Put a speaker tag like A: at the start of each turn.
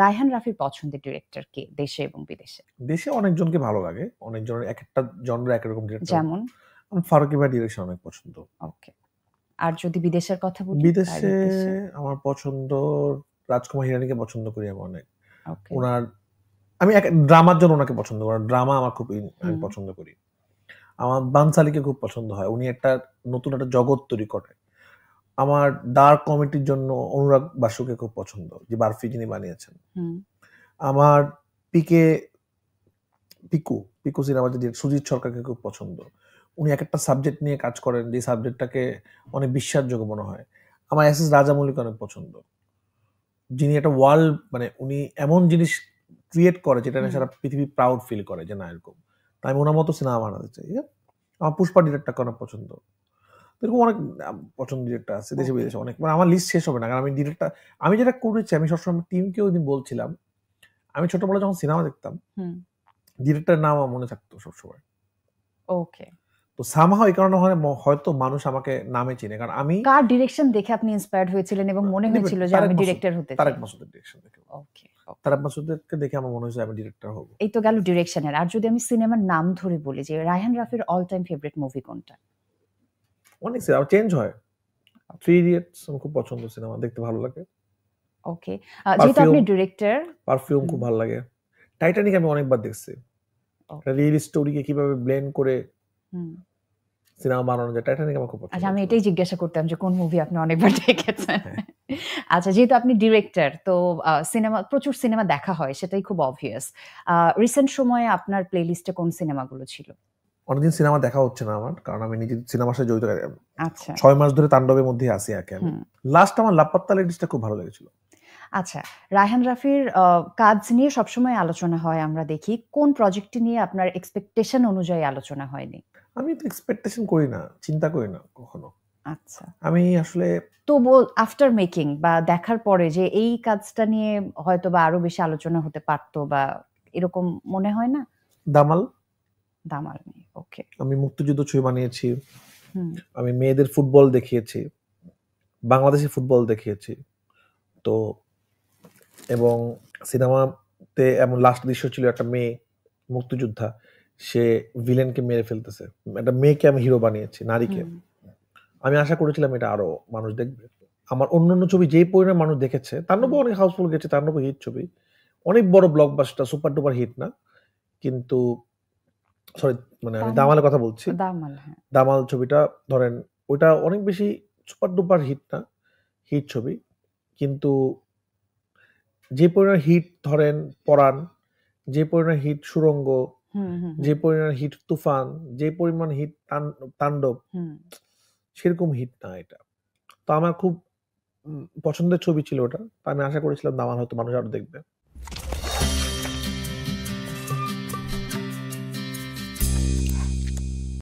A: রায়হান রাফির পছন্দের ডিরেক্টর কে, দেশে এবং বিদেশে?
B: দেশে অনেকজনকে ভালো লাগে, অনেকজনের এক একটা জনরা একরকম ডিরেক্টর।
A: যেমন?
B: আমার ফারুকী ভাই ডিরেকশন অনেক পছন্দ।
A: ওকে। আর যদি বিদেশের কথা বলি,
B: বিদেশে
A: বাইরের দেশে?
B: আমার পছন্দ রাজকুমার হিরানিকে পছন্দ করি আমি অনেক।
A: ওকে।
B: ওনার আমি এক ড্রামার জন্য ওনাকে পছন্দ করি, ড্রামা আমার খুব আমি পছন্দ করি। আমার বানসালিকে খুব পছন্দ হয়, উনি একটা নতুন একটা জগৎ তৈরি করে। আমার ডার্ক কমেডির জন্য অনুরাগ বাসুকে খুব পছন্দ, যে বারফি যিনি বানিয়েছেন। আমার পিকু সিনেমা যদি সুজিত সরকারকে খুব পছন্দ, উনি এক একটা সাবজেক্ট নিয়ে কাজ করেন যে সাবজেক্টটাকে অনেক বিশ্বাসযোগ্য মনে হয়। আমার এস এস রাজামৌলিকে অনেক পছন্দ, যিনি একটা ওয়ার্ল্ড মানে উনি এমন জিনিস ক্রিয়েট করে যেটা নিয়ে সারা পৃথিবী প্রাউড ফিল করে যে না এরকম, তাই আমি ওনার মতো সিনেমা বানাতে চাই। আমার পুষ্পা ডিরেক্টরকে অনেক পছন্দ। এরকম অনেক পছন্দ ডিরেক্টর আছে দেশে বিদেশে অনেক, মানে আমার লিস্ট শেষ হবে না, কারণ আমি ডিরেক্টর আমি যেটা করেছি আমি সবসময় টিমকে ওই দিন বলছিলাম, আমি ছোটবেলায় যখন সিনেমা দেখতাম ডিরেক্টরের নাম আমার মনে থাকতো সবসময়।
A: ওকে।
B: তো সামহাও এই কারণে হয়তো মানুষ আমাকে নামে চিনে, কারণ আমি
A: কার ডিরেকশন দেখে আপনি ইন্সপায়ার্ড হয়েছিলেন এবং মনে হয়েছিল যে আমি ডিরেক্টর হতে চাই?
B: তারেক মাসুদের ডিরেকশন দেখে।
A: ওকে।
B: তারেক মাসুদকে দেখে আমার মনে হয়েছে আমি ডিরেক্টর হব।
A: এই তো গেল ডিরেকশনের। আর যদি আমি সিনেমার নাম ধরে বলি, যে রায়হান রাফির অল টাইম ফেভারিট মুভি কোনটা?
B: অনেক সিনেমা চেঞ্জ হয়। থ্রি ইডিয়টস আমার খুব পছন্দ, সিনেমা দেখতে ভালো লাগে।
A: ওকে। যেহেতু আপনি ডিরেক্টর,
B: পারফিউম খুব ভালো লাগে। টাইটানিক আমি অনেকবার দেখছি, রিয়েল স্টোরিকে কিভাবে ব্লেন্ড করে সিনেমা বানানো যায়, টাইটানিক আমার খুব পছন্দ।
A: আচ্ছা, আমি এটাই জিজ্ঞাসা করতাম যে কোন মুভি আপনি অনেকবার দেখেছেন। আচ্ছা, যেহেতু আপনি ডিরেক্টর, তো সিনেমা, প্রচুর সিনেমা দেখা হয়, সেটাই খুব অবভিয়াস। রিসেন্ট সময়ে আপনার প্লেলিস্টে কোন সিনেমাগুলো ছিল?
B: অনেকদিন সিনেমা দেখা হচ্ছে না আমার, কারণ আমি নিজে সিনেমার সাথে জড়িত।
A: আচ্ছা,
B: 6 মাস ধরে তাণ্ডবের মধ্যে আছি একে আমি। লাস্ট আমার লাপাত্তা লেডিসটা খুব ভালো লেগেছিল।
A: আচ্ছা, রায়হান রাফির কাজ নিয়ে সবসময় আলোচনা হয়, আমরা দেখি। কোন প্রজেক্টটি নিয়ে আপনার এক্সপেকটেশন অনুযায়ী আলোচনা হয়নি?
B: আমি তো এক্সপেকটেশন করি না, চিন্তা করি না কখনো।
A: আচ্ছা,
B: আমি আসলে
A: তো আফটার মেকিং বা দেখার পরে যে এই কাজটা নিয়ে হয়তো বা আরো বেশি আলোচনা হতে পারতো, বা এরকম মনে হয় না? দামাল নেই। ওকে।
B: আমি মুক্তিযুদ্ধ ছবি বানিয়েছি, আমি মেয়েদের ফুটবল দেখিয়েছি, বাংলাদেশি ফুটবল দেখিয়েছি, তো এবং সিনেমাতে এমন লাস্ট দৃশ্য ছিল একটা মেয়ে মুক্তিযোদ্ধা, সে ভিলেনকে মেরে ফেলতেছে, একটা মেয়েকে আমি হিরো বানিয়েছি, নারীকে। আমি আশা করেছিলাম এটা আরো মানুষ দেখবে। আমার অন্যান্য ছবি যেই পরিমাণ মানুষ দেখেছে, তাণ্ডব অনেক হাউসফুল গেছে, তাণ্ডব হিট ছবি, অনেক বড় ব্লকবাস্টার, সুপার ডুপার হিট না, কিন্তু সরি মানে আমি দামালের কথা বলছি। দামাল ছবিটা ধরেন ওইটা অনেক বেশি সুপার ডুপার হিট না, হিট ছবি, কিন্তু যে পরিমাণ হিট ধরেন পরাণ, যে পরিমাণ হিট সুড়ঙ্গ, যে পরিমাণ হিট তুফান, যে পরিমাণ হিট তাণ্ডব, সেরকম হিট না এটা। তো আমার খুব পছন্দের ছবি ছিল ওটা, আমি আশা করেছিলাম দামাল হয়তো মানুষ আরো দেখবে।